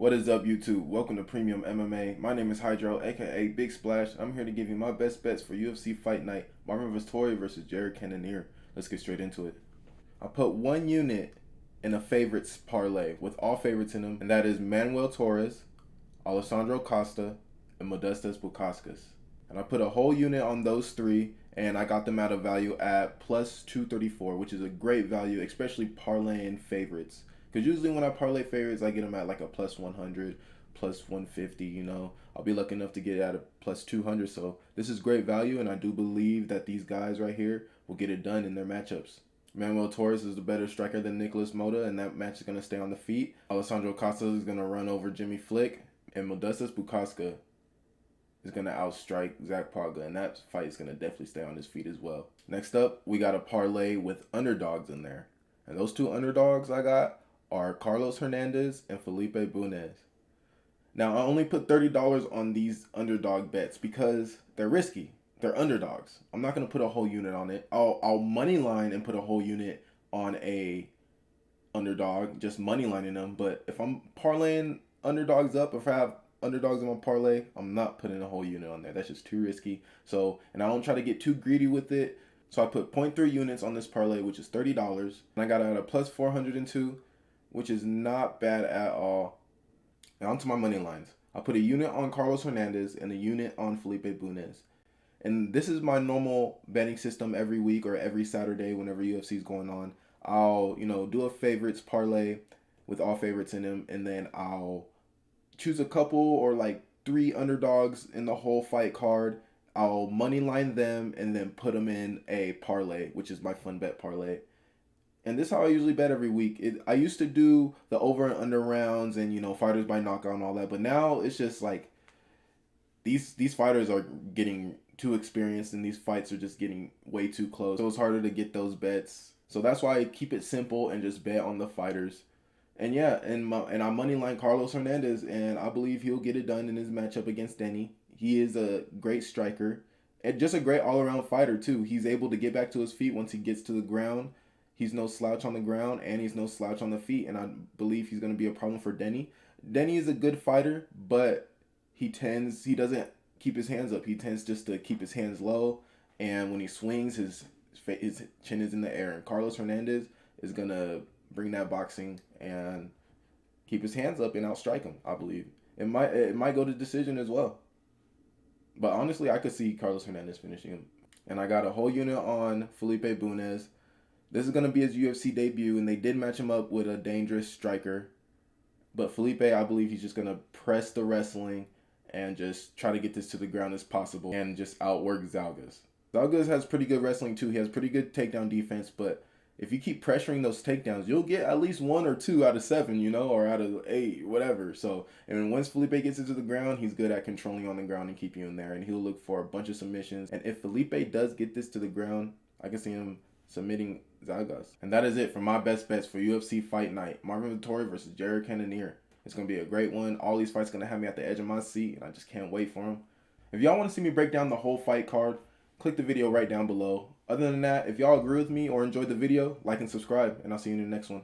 What is up, YouTube? Welcome to Premium MMA. My name is Hydro, aka Big Splash. I'm here to give you my best bets for UFC Fight Night, Marvin Vettori versus Cannonier. Let's get straight into it. I put one unit in a favorites parlay with all favorites in them, and that is Manuel Torres, Alessandro Costa, and Modestas Bukauskas. And I put a whole unit on those three, and I got them at a value at plus 234, which is a great value, especially parlaying favorites. Because usually when I parlay favorites, I get them at like a plus 100, plus 150, you know. I'll be lucky enough to get it at a plus 200. So this is great value, and I do believe that these guys right here will get it done in their matchups. Manuel Torres is the better striker than Nicholas Mota, and that match is going to stay on the feet. Alessandro Costa is going to run over Jimmy Flick, and Modestas Bukauskas is going to outstrike Zach Parga, and that fight is going to definitely stay on his feet as well. Next up, we got a parlay with underdogs in there. And those two underdogs I got are Carlos Hernandez and Felipe Bunez. Now, I only put $30 on these underdog bets because they're risky. They're underdogs. I'm not going to put a whole unit on it. I'll money line and put a whole unit on a underdog, just money lining them. But if I'm parlaying underdogs up, if I have underdogs in my parlay, I'm not putting a whole unit on there. That's just too risky. So, and I don't try to get too greedy with it. So I put 0.3 units on this parlay, which is $30. And I got it at a plus 402, which is not bad at all. Now onto my money lines. I put a unit on Carlos Hernandez and a unit on Felipe Bunez. And this is my normal betting system every week or every Saturday whenever UFC is going on. I'll, do a favorites parlay with all favorites in them, and then I'll choose a couple or like 3 underdogs in the whole fight card. I'll money line them and then put them in a parlay, which is my fun bet parlay. And this is how I usually bet every week. I used to do the over and under rounds and, fighters by knockout and all that. But now it's just like these fighters are getting too experienced and these fights are just getting way too close. So it's harder to get those bets. So that's why I keep it simple and just bet on the fighters. And yeah, and I money line Carlos Hernandez, and I believe he'll get it done in his matchup against Denny. He is a great striker and just a great all-around fighter too. He's able to get back to his feet once he gets to the ground. He's no slouch on the ground, and he's no slouch on the feet, and I believe he's going to be a problem for Denny. Denny is a good fighter, but he doesn't keep his hands up. He tends just to keep his hands low, and when he swings, his chin is in the air. And Carlos Hernandez is going to bring that boxing and keep his hands up and outstrike him, I believe. It might go to decision as well. But honestly, I could see Carlos Hernandez finishing him. And I got a whole unit on Felipe Bunez. This is going to be his UFC debut, and they did match him up with a dangerous striker. But Felipe, I believe he's just going to press the wrestling and just try to get this to the ground as possible and just outwork Zalgas. Zalgas has pretty good wrestling too. He has pretty good takedown defense, but if you keep pressuring those takedowns, you'll get at least 1 or 2 out of 7, or out of 8, whatever. So, and once Felipe gets into the ground, he's good at controlling on the ground and keeping you in there, and he'll look for a bunch of submissions. And if Felipe does get this to the ground, I can see him submitting Zalgas. And that is it for my best bets for UFC Fight Night. Marvin Vettori versus Cannonier. It's going to be a great one. All these fights going to have me at the edge of my seat, and I just can't wait for them. If y'all want to see me break down the whole fight card, click the video right down below. Other than that, if y'all agree with me or enjoyed the video, like and subscribe, and I'll see you in the next one.